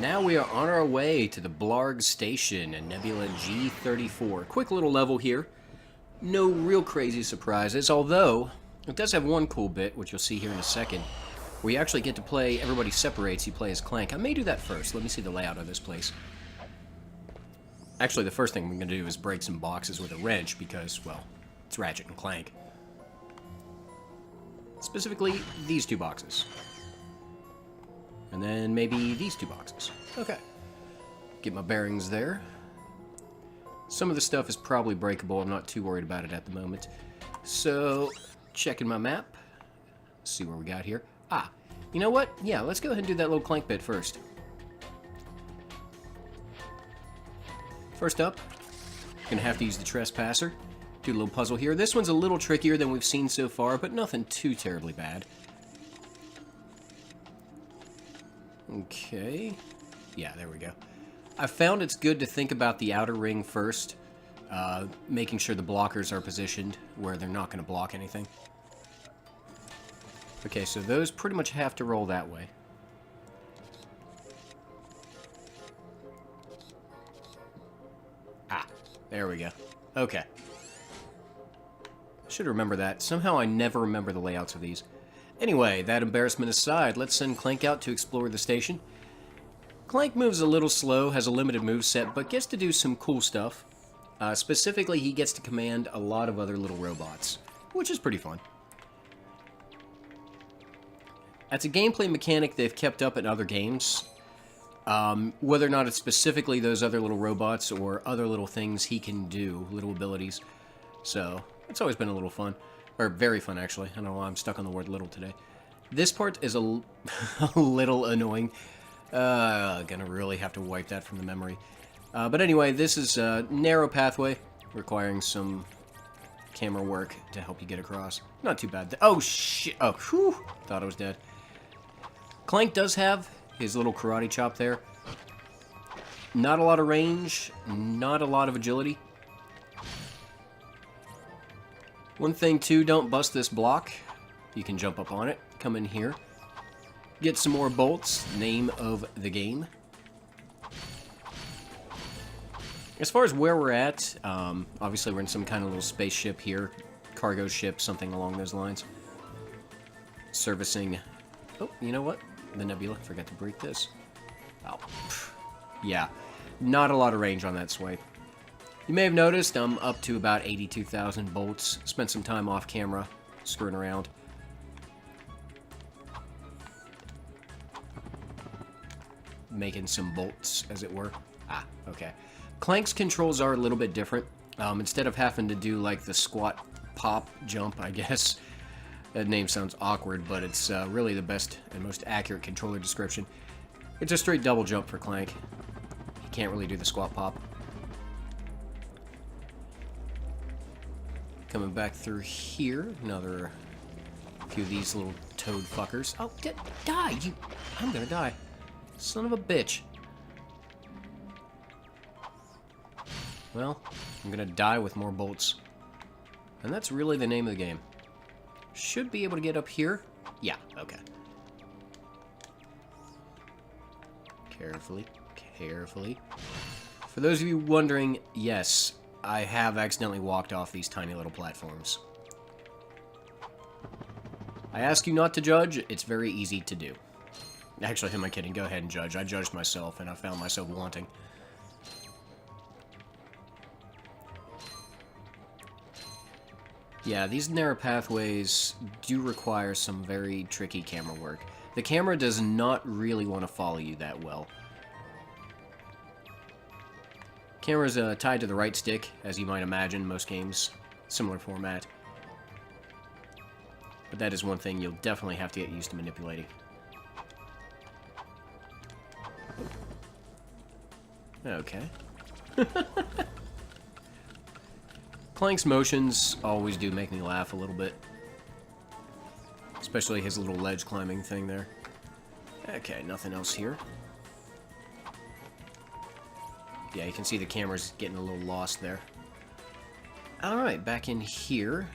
Now we are on our way to the Blarg station in Nebula G34. Quick little level here. No real crazy surprises, although it does have one cool bit, which you'll see here in a second, where you actually get to play, everybody separates, you play as Clank. I may do that first. Let me see the layout of this place. Actually, the first thing we're going to do is break some boxes with a wrench because, well, it's Ratchet and Clank. Specifically, these two boxes. And then maybe these two boxes. Okay. Get my bearings there. Some of the stuff is probably breakable. I'm not too worried about it at the moment. So, checking my map. See where we got here. Ah, you know what? Yeah, let's go ahead and do that little Clank bit first. First up, gonna have to use the trespasser. Do a little puzzle here. This one's a little trickier than we've seen so far, but nothing too terribly bad. Okay. Yeah, there we go. I found it's good to think about the outer ring first, making sure the blockers are positioned where they're not going to block anything. Okay, so those pretty much have to roll that way. Ah, there we go. Okay. Should remember that. Somehow I never remember the layouts of these. Anyway, that embarrassment aside, let's send Clank out to explore the station. Clank moves a little slow, has a limited moveset, but gets to do some cool stuff. Specifically, he gets to command a lot of other little robots, which is pretty fun. That's a gameplay mechanic they've kept up in other games. Whether or not it's specifically those other little robots or other little things he can do, little abilities. So, it's always been a little fun. Or very fun, actually. I don't know why I'm stuck on the word little today. This part is a little annoying. Gonna really have to wipe that from the memory. But anyway, this is a narrow pathway requiring some camera work to help you get across. Not too bad. Oh, shit. Oh, whew. Thought I was dead. Clank does have his little karate chop there. Not a lot of range, not a lot of agility. One thing, too, don't bust this block. You can jump up on it, come in here, get some more bolts, name of the game. As far as where we're at, obviously we're in some kind of little spaceship here, cargo ship, something along those lines. Servicing, oh, you know what? The nebula, forgot to break this. Oh, yeah, not a lot of range on that swipe. You may have noticed I'm up to about 82,000 bolts. Spent some time off camera, screwing around. Making some bolts, as it were. Ah, okay. Clank's controls are a little bit different. Instead of having to do like the squat, pop, jump, I guess. That name sounds awkward, but it's really the best and most accurate controller description. It's a straight double jump for Clank. He can't really do the squat, pop. Coming back through here, another few of these little toad fuckers. Oh, die! You, I'm gonna die. Son of a bitch. Well, I'm gonna die with more bolts. And that's really the name of the game. Should be able to get up here. Yeah, okay. Carefully, carefully. For those of you wondering, yes, I have accidentally walked off these tiny little platforms. I ask you not to judge, it's very easy to do. Actually, who am I kidding? Go ahead and judge. I judged myself, and I found myself wanting. Yeah, these narrow pathways do require some very tricky camera work. The camera does not really want to follow you that well. Camera's tied to the right stick, as you might imagine, most games, similar format. But that is one thing you'll definitely have to get used to manipulating. Okay. Clank's motions always do make me laugh a little bit. Especially his little ledge climbing thing there. Okay, nothing else here. Yeah, you can see the camera's getting a little lost there. Alright, back in here.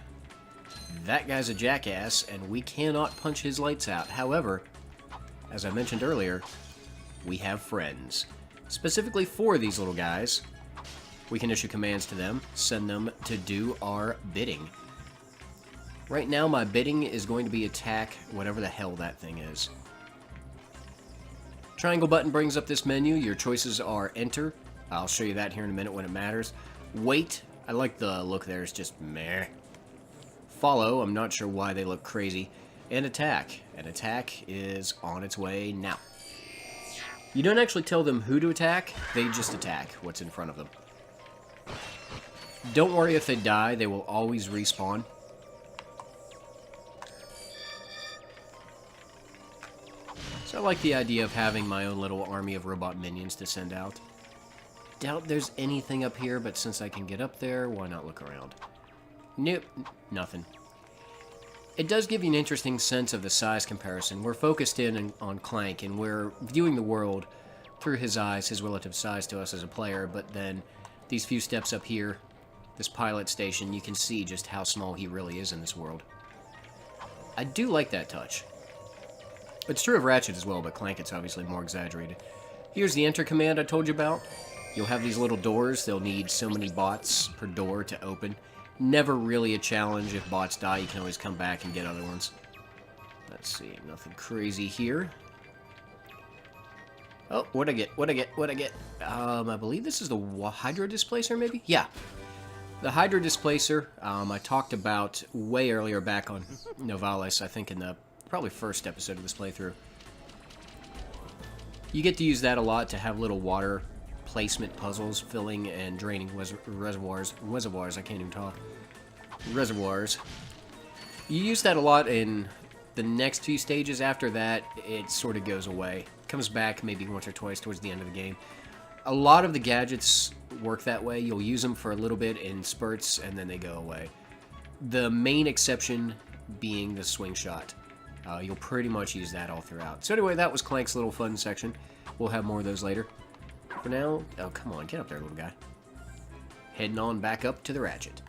That guy's a jackass, and we cannot punch his lights out. However, as I mentioned earlier, we have friends. Specifically for these little guys. We can issue commands to them, send them to do our bidding. Right now, my bidding is going to be attack whatever the hell that thing is. Triangle button brings up this menu. Your choices are enter. I'll show you that here in a minute when it matters. Wait. I like the look there. It's just meh. Follow. I'm not sure why they look crazy. And attack. And attack is on its way now. You don't actually tell them who to attack. They just attack what's in front of them. Don't worry if they die. They will always respawn. So I like the idea of having my own little army of robot minions to send out. Doubt there's anything up here, but since I can get up there, why not look around? Nope, nothing. It does give you an interesting sense of the size comparison. We're focused in on Clank, and we're viewing the world through his eyes, his relative size to us as a player, but then these few steps up here, this pilot station, you can see just how small he really is in this world. I do like that touch. It's true of Ratchet as well, but Clank it's obviously more exaggerated. Here's the enter command I told you about. You'll have these little doors. They'll need so many bots per door to open. Never really a challenge. If bots die, you can always come back and get other ones. Let's see. Nothing crazy here. Oh, what'd I get? What'd I get? What'd I get? I believe this is the Hydro Displacer, maybe? Yeah. The Hydro Displacer, I talked about way earlier back on Novalis, I think in the probably first episode of this playthrough. You get to use that a lot to have little water placement puzzles, filling and draining reservoirs, I can't even talk. Reservoirs. You use that a lot in the next few stages. After that, it sort of goes away. Comes back maybe once or twice towards the end of the game. A lot of the gadgets work that way. You'll use them for a little bit in spurts, and then they go away. The main exception being the swing shot. You'll pretty much use that all throughout. So anyway, that was Clank's little fun section. We'll have more of those later. For now, oh, come on, get up there, little guy. Heading on back up to the Ratchet.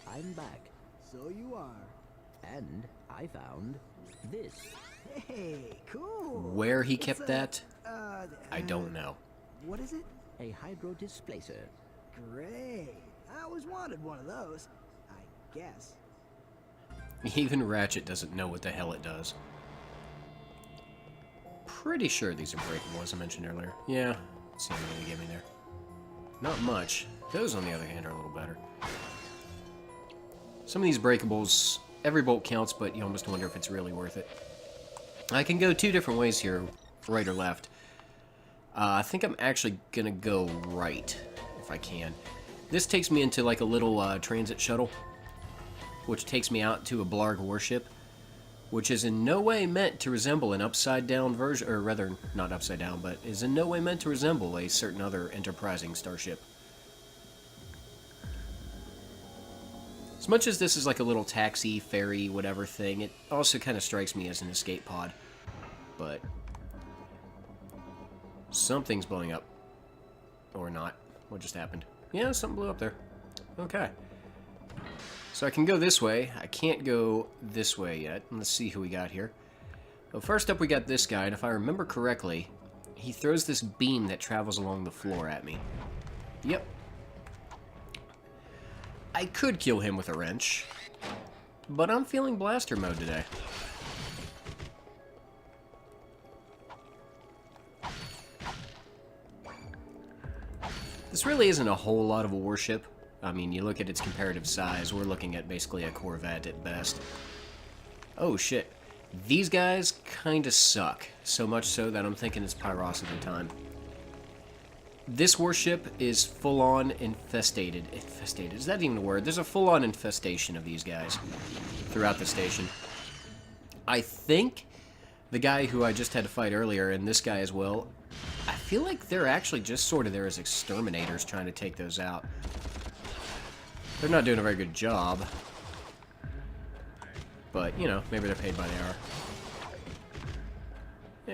I'm back. So you are. And I found this. Hey, cool. Where he kept that, Uh, I don't know. What is it? A hydro displacer. Great. I always wanted one of those. I guess. Even Ratchet doesn't know what the hell it does. Pretty sure these are breakable, as I mentioned earlier. Yeah, let's see how many they give me there. Not much. Those, on the other hand, are a little better. Some of these breakables, every bolt counts, but you almost wonder if it's really worth it. I can go two different ways here, right or left. I think I'm actually going to go right, if I can. This takes me into like a little transit shuttle, which takes me out to a Blarg warship, which is in no way meant to resemble an upside-down version, or rather, not upside down, but is in no way meant to resemble a certain other enterprising starship. As much as this is like a little taxi, ferry, whatever thing, it also kind of strikes me as an escape pod. But something's blowing up. Or not. What just happened? Yeah, something blew up there. Okay. So I can go this way. I can't go this way yet. Let's see who we got here. Well, first up we got this guy, and if I remember correctly, he throws this beam that travels along the floor at me. Yep. I could kill him with a wrench, but I'm feeling blaster mode today. This really isn't a whole lot of a warship. I mean, you look at its comparative size, we're looking at basically a Corvette at best. Oh shit. These guys kinda suck. So much so that I'm thinking it's pyrosity time. This warship is full-on infestated. Infestated, is that even a word? There's a full-on infestation of these guys throughout the station. I think the guy who I just had to fight earlier, and this guy as well, I feel like they're actually just sort of there as exterminators trying to take those out. They're not doing a very good job. But, you know, maybe they're paid by the hour.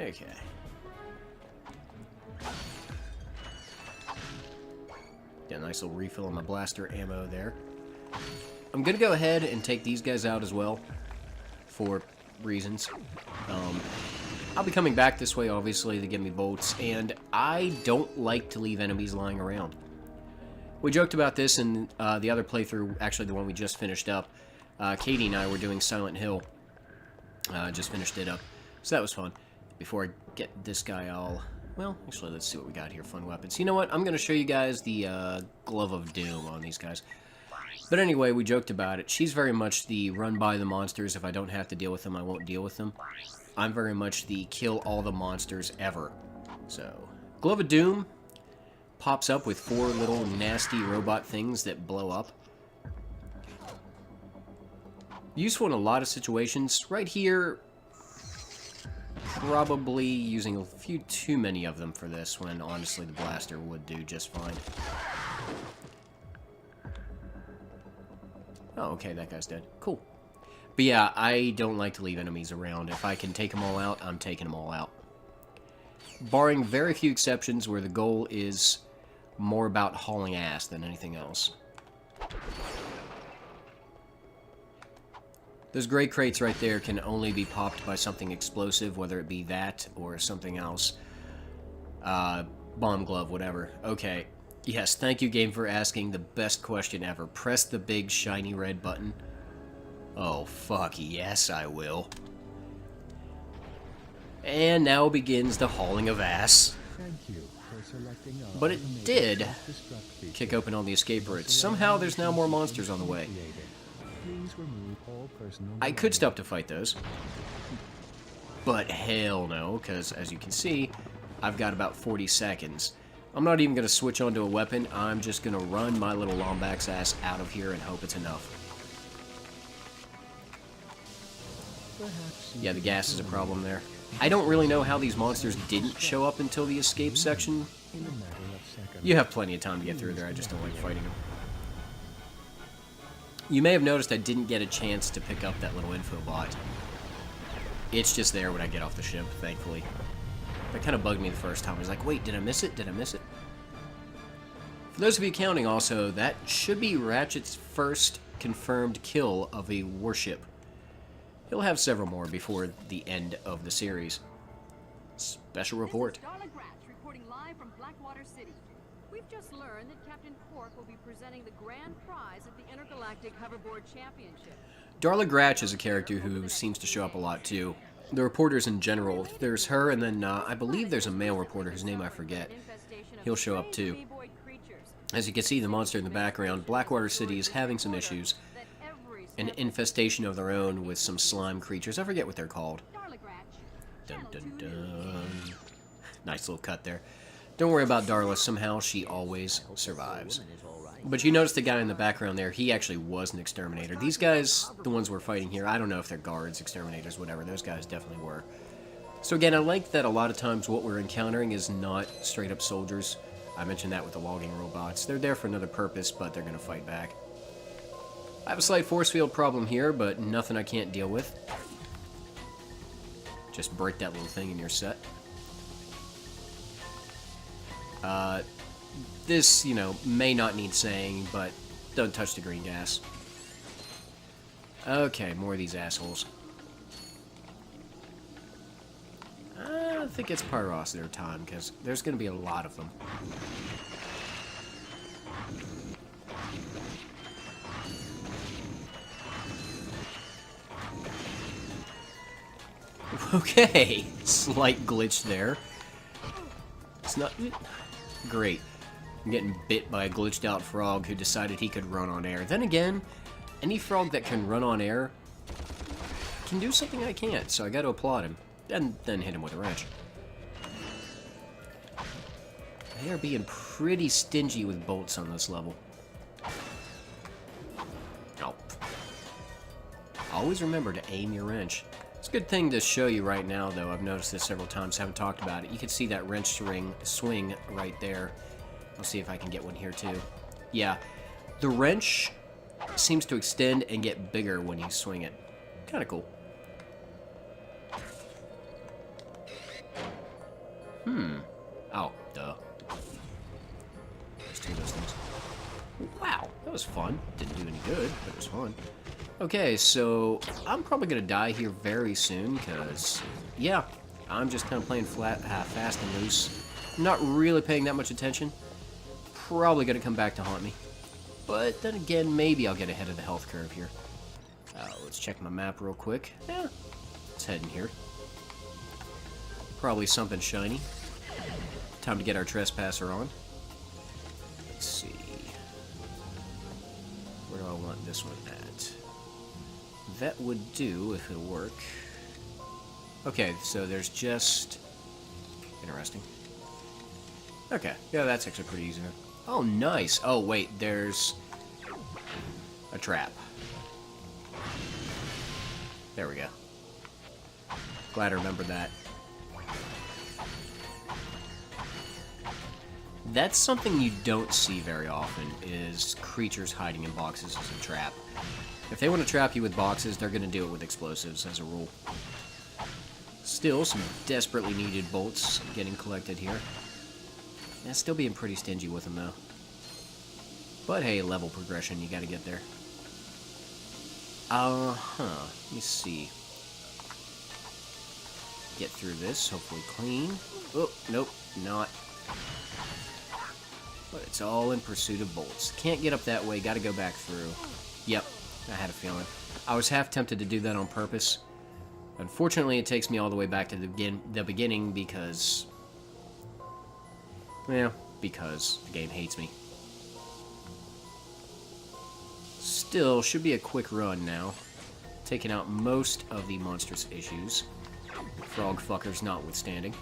Okay. Got a nice little refill on my blaster ammo there. I'm gonna go ahead and take these guys out as well for reasons. I'll be coming back this way, obviously, to give me bolts, and I don't like to leave enemies lying around. We joked about this in the other playthrough, actually the one we just finished up. Katie and I were doing Silent Hill. Just finished it up. So that was fun. Before I get this guy all... Well, actually, let's see what we got here. Fun weapons. You know what? I'm going to show you guys the Glove of Doom on these guys. But anyway, we joked about it. She's very much the run by the monsters. If I don't have to deal with them, I won't deal with them. I'm very much the kill all the monsters ever. So, Glove of Doom pops up with 4 little nasty robot things that blow up. Useful in a lot of situations. Right here, probably using a few too many of them for this, when honestly the blaster would do just fine. Oh, okay, that guy's dead. Cool. But yeah, I don't like to leave enemies around. If I can take them all out, I'm taking them all out. Barring very few exceptions where the goal is more about hauling ass than anything else. Those gray crates right there can only be popped by something explosive, whether it be that or something else. Bomb glove, whatever. Okay. Yes, thank you, game, for asking the best question ever. Press the big shiny red button. Oh, fuck, yes, I will. And now begins the hauling of ass. Thank you for selecting our But it automated did self-destruct feature. kick open all the escape routes. Somehow there's now more monsters on the way. Please remove all personal I could stop to fight those. But hell no, because as you can see, I've got about 40 seconds. I'm not even going to switch onto a weapon. I'm just going to run my little Lombax ass out of here and hope it's enough. Yeah, the gas is a problem there. I don't really know how these monsters didn't show up until the escape section. in a matter of seconds. You have plenty of time to get through there, I just don't like fighting them. You may have noticed I didn't get a chance to pick up that little info bot. It's just there when I get off the ship, thankfully. That kind of bugged me the first time. I was like, wait, did I miss it? Did I miss it? For those of you counting also, that should be Ratchet's first confirmed kill of a warship. He'll have several more before the end of the series. Special report. This is Darla Gratch reporting live from Blackwater City. We've just learned that Captain Quark will be presenting the grand prize at the Intergalactic Hoverboard Championship. Darla Gratch is a character who seems to show up a lot too. The reporters in general, there's her, and then I believe there's a male reporter whose name I forget. He'll show up too. As you can see, the monster in the background, Blackwater City is having some issues. An infestation of their own with some slime creatures. I forget what they're called. Dun dun dun. Nice little cut there. Don't worry about Darla. Somehow she always survives. But you notice the guy in the background there, he actually was an exterminator. These guys, the ones we're fighting here, I don't know if they're guards, exterminators, whatever. Those guys definitely were. So again, I like that a lot of times what we're encountering is not straight up soldiers. I mentioned that with the logging robots. They're there for another purpose, but they're going to fight back. I have a slight force field problem here, but nothing I can't deal with. Just break that little thing and you're set. This, you know, may not need saying, but don't touch the green gas. Okay, more of these assholes. I think it's Pyrociter time, because there's going to be a lot of them. Okay, slight glitch there. It's not great. I'm getting bit by a glitched out frog who decided he could run on air. Then again, any frog that can run on air can do something I can't, so I got to applaud him. And then hit him with a wrench. They are being pretty stingy with bolts on this level. Oh. Always remember to aim your wrench. It's a good thing to show you right now, though. I've noticed this several times, haven't talked about it. You can see that wrench swing right there. I'll see if I can get one here, too. Yeah, the wrench seems to extend and get bigger when you swing it. Kind of cool. Oh, duh. There's two of those things. Wow, that was fun. Didn't do any good, but it was fun. Okay, so I'm probably gonna die here very soon, because, yeah, I'm just kind of playing fast and loose. I'm not really paying that much attention. Probably gonna come back to haunt me. But then again, maybe I'll get ahead of the health curve here. Let's check my map real quick. Yeah, let's head in here. Probably something shiny. Time to get our trespasser on. Let's see. Where do I want this one at? That would do if it'll work. Okay, so there's just... Interesting. Okay, yeah, that's actually pretty easy now. Oh, nice. Oh, wait, there's a trap. There we go. Glad I remembered that. That's something you don't see very often, is creatures hiding in boxes as a trap. If they want to trap you with boxes, they're going to do it with explosives, as a rule. Still, some desperately needed bolts getting collected here. Yeah, still being pretty stingy with them, though. But hey, level progression, you gotta get there. Let me see. Get through this, hopefully clean. Oh, nope, not. But it's all in pursuit of bolts. Can't get up that way, gotta go back through. Yep, I had a feeling. I was half tempted to do that on purpose. Unfortunately, it takes me all the way back to the beginning because... Well, because the game hates me. Still, should be a quick run now. Taking out most of the monstrous issues. Frog fuckers notwithstanding.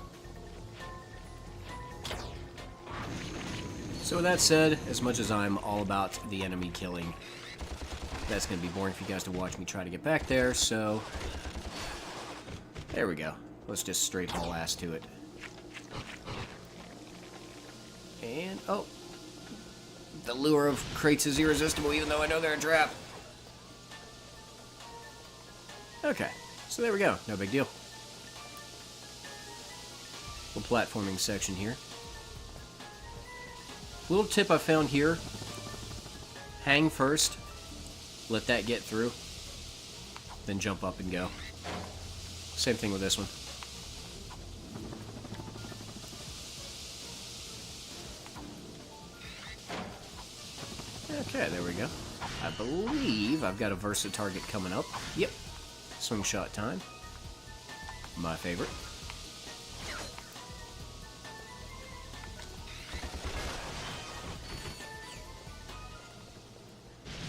So with that said, as much as I'm all about the enemy killing, that's going to be boring for you guys to watch me try to get back there, so... There we go. Let's just straight haul ass to it. And, oh. The lure of crates is irresistible, even though I know they're a trap. Okay, so there we go. No big deal. Little platforming section here. Little tip I found here. Hang first. Let that get through. Then jump up and go. Same thing with this one. Okay, there we go. I believe I've got a Versa target coming up. Yep. Swing shot time. My favorite.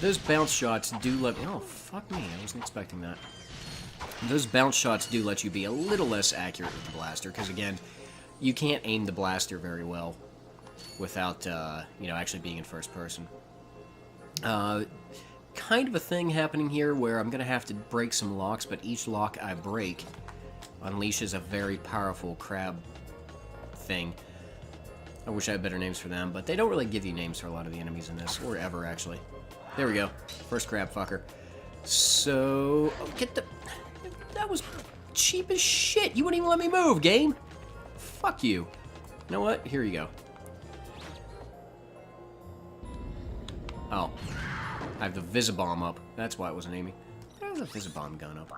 Those bounce shots do let me... Oh, fuck me. I wasn't expecting that. Those bounce shots do let you be a little less accurate with the blaster, because, again, you can't aim the blaster very well without, you know, actually being in first person. Kind of a thing happening here where I'm going to have to break some locks, but each lock I break unleashes a very powerful crab thing. I wish I had better names for them, but they don't really give you names for a lot of the enemies in this, or ever, actually. There we go. First crab fucker. So... Oh, get the... That was cheap as shit. You wouldn't even let me move, game. Fuck you. You know what? Here you go. Oh. I have the Visibomb up. That's why it wasn't aiming. There's a Visibomb gun up.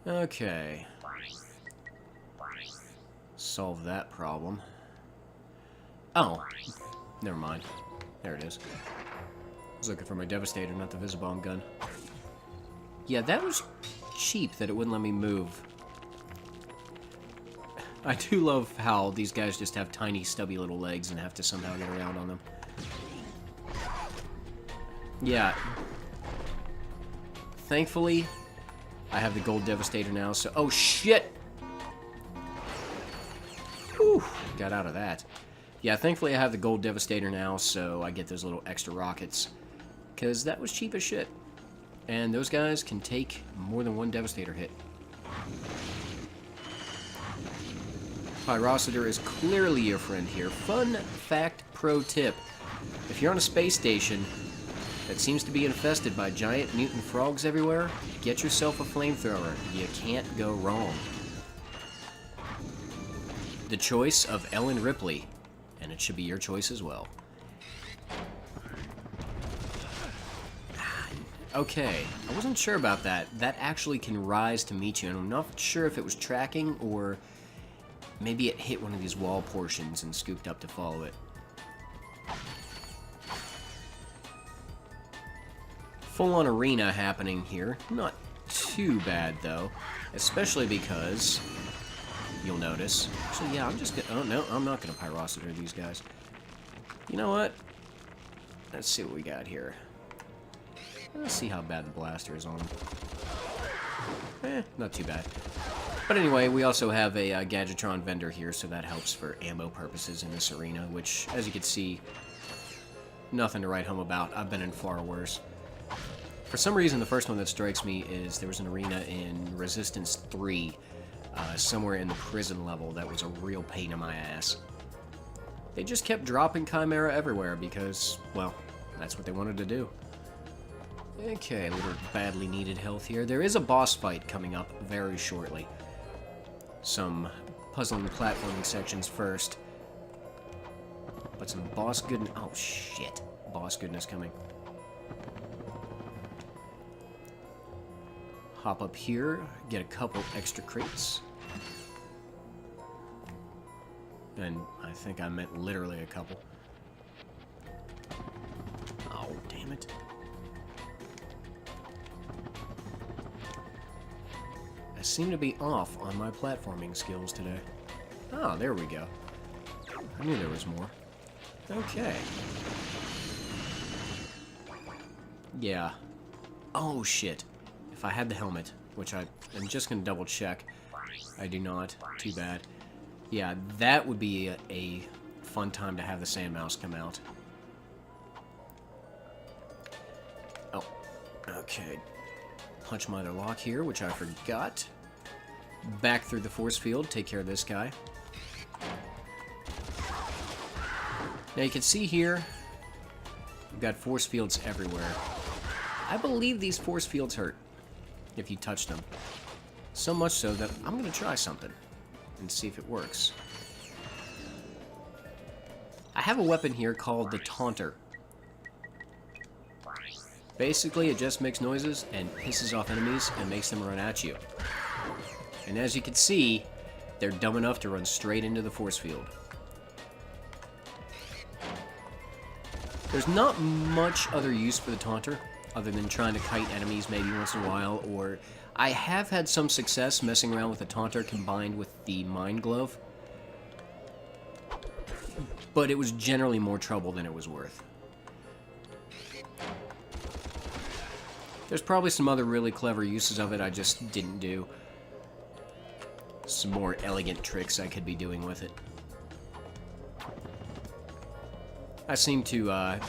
Okay. Solve that problem. Oh. Never mind. There it is. I was looking for my Devastator, not the Visibomb gun. Yeah, that was cheap that it wouldn't let me move. I do love how these guys just have tiny, stubby little legs and have to somehow get around on them. Yeah. Thankfully, I have the gold Devastator now, so... Oh, shit! Whew, got out of that. Yeah, thankfully I have the gold Devastator now, so I get those little extra rockets. Because that was cheap as shit. And those guys can take more than one Devastator hit. Pyrocitor is clearly your friend here. Fun fact pro tip. If you're on a space station that seems to be infested by giant mutant frogs everywhere, get yourself a flamethrower. You can't go wrong. The choice of Ellen Ripley, and it should be your choice as well. Okay, I wasn't sure about that. That actually can rise to meet you, and I'm not sure if it was tracking or maybe it hit one of these wall portions and scooped up to follow it. Full-on arena happening here. Not too bad, though. Especially because, you'll notice... Actually, yeah, I'm just gonna... Oh, no, I'm not gonna Pyrociter these guys. You know what? Let's see what we got here. Let's see how bad the blaster is on them. Not too bad. But anyway, we also have a Gadgetron vendor here, so that helps for ammo purposes in this arena, which, as you can see, nothing to write home about. I've been in far worse. For some reason, the first one that strikes me is there was an arena in Resistance 3, somewhere in the prison level that was a real pain in my ass. They just kept dropping Chimera everywhere because, well, that's what they wanted to do. Okay, a little badly needed health here. There is a boss fight coming up very shortly. Some puzzling platforming sections first. But some boss goodness... Oh, shit. Boss goodness coming. Hop up here, get a couple extra crates. And I think I meant literally a couple. Oh, damn it. I seem to be off on my platforming skills today. Oh, there we go. I knew there was more. Okay. Yeah. Oh, shit. If I had the helmet, which I'm just going to double check. I do not. Too bad. Yeah, that would be a fun time to have the sand mouse come out. Oh, okay. Punch my other lock here, which I forgot. Back through the force field, take care of this guy. Now you can see here, we've got force fields everywhere. I believe these force fields hurt if you touch them. So much so that I'm going to try something and see if it works. I have a weapon here called the Taunter. Basically, it just makes noises and pisses off enemies and makes them run at you. And as you can see, they're dumb enough to run straight into the force field. There's not much other use for the Taunter, other than trying to kite enemies maybe once in a while, or I have had some success messing around with the Taunter combined with the Mind Glove, but it was generally more trouble than it was worth. There's probably some other really clever uses of it I just didn't do. Some more elegant tricks I could be doing with it. I seem to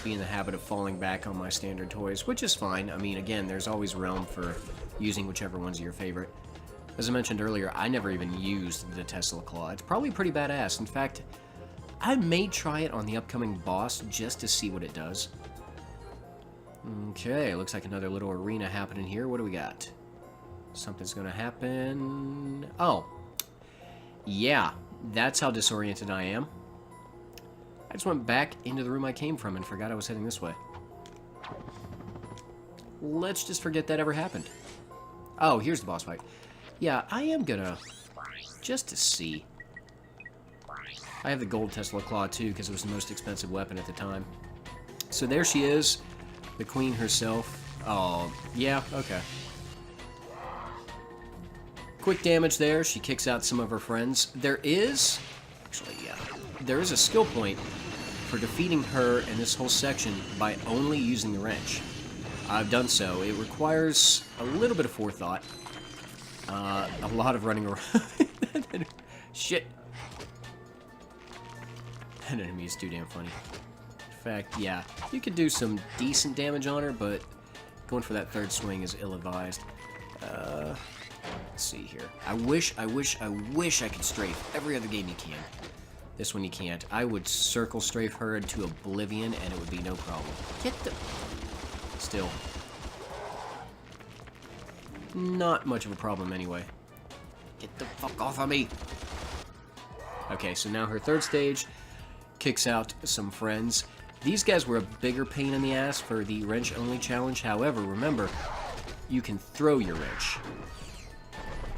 be in the habit of falling back on my standard toys, which is fine. I mean, again, there's always realm for using whichever one's your favorite. As I mentioned earlier, I never even used the Tesla Claw. It's probably pretty badass. In fact, I may try it on the upcoming boss just to see what it does. Okay, looks like another little arena happening here. What do we got? Something's gonna happen. Oh. Yeah, that's how disoriented I am. I just went back into the room I came from and forgot I was heading this way. Let's just forget that ever happened. Oh, here's the boss fight. Yeah, I am gonna... just to see. I have the gold Tesla Claw too because it was the most expensive weapon at the time. So there she is. The queen herself. Oh, yeah, okay. Quick damage there. She kicks out some of her friends. There is... actually, yeah. There is a skill point for defeating her in this whole section by only using the wrench. I've done so. It requires a little bit of forethought. A lot of running around. Shit. That enemy is too damn funny. In fact, yeah, you could do some decent damage on her, but going for that third swing is ill-advised. Let's see here. I wish I could strafe. Every other game you can. This one you can't. I would circle strafe her into oblivion, and it would be no problem. Get the... still. Not much of a problem anyway. Get the fuck off of me! Okay, so now her third stage kicks out some friends. These guys were a bigger pain in the ass for the wrench-only challenge. However, remember, you can throw your wrench.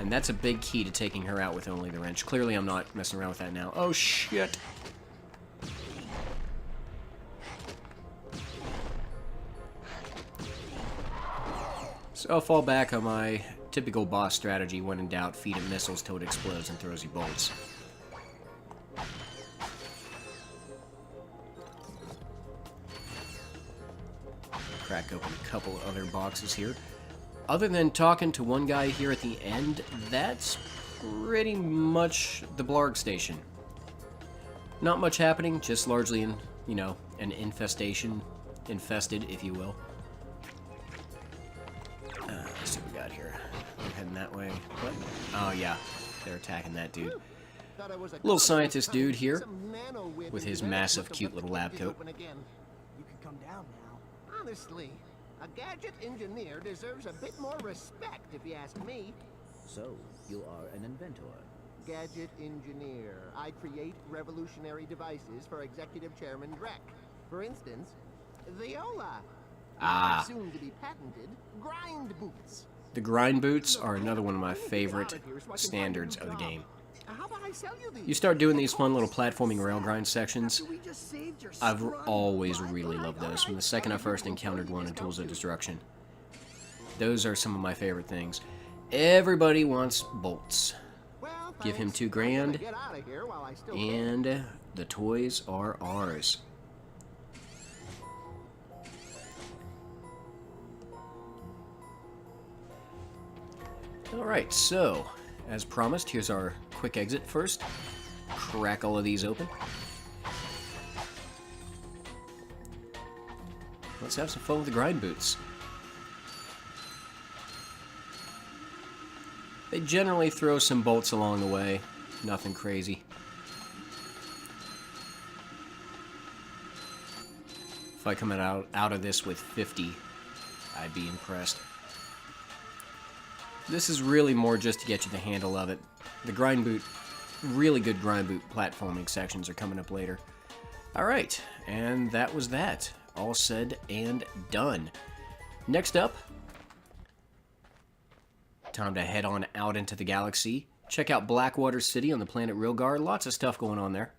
And that's a big key to taking her out with only the wrench. Clearly, I'm not messing around with that now. Oh, shit. So I'll fall back on my typical boss strategy. When in doubt, feed it missiles till it explodes and throws you bolts. Crack open a couple other boxes here. Other than talking to one guy here at the end, that's pretty much the Blarg station. Not much happening, just largely in, you know, an infested, if you will. Let's see what we got here. We're heading that way. What? Oh yeah, they're attacking that dude. Little scientist dude here with his massive, cute little lab coat. You can come down now. Honestly, a gadget engineer deserves a bit more respect, if you ask me. So, you are an inventor. Gadget engineer. I create revolutionary devices for Executive Chairman Drek. For instance, Viola. Ah. Soon to be patented grind boots. The grind boots are another one of my favorite standards of the game. How about I sell you these? You start doing these fun little platforming rail grind sections. We just saved your I've scrub always butt. really loved those from the second I first encountered one in Tools of Destruction. Those are some of my favorite things. Everybody wants bolts. Well, Give him thanks. $2 grand, Get out of here while I still can. and the toys are ours. Alright, so, as promised, here's our quick exit first. Crack all of these open. Let's have some fun with the grind boots. They generally throw some bolts along the way. Nothing crazy. If I come out of this with 50, I'd be impressed. This is really more just to get you the handle of it. The grind boot, really good grind boot platforming sections are coming up later. Alright, and that was that. All said and done. Next up, time to head on out into the galaxy. Check out Blackwater City on the planet Rilgar. Lots of stuff going on there.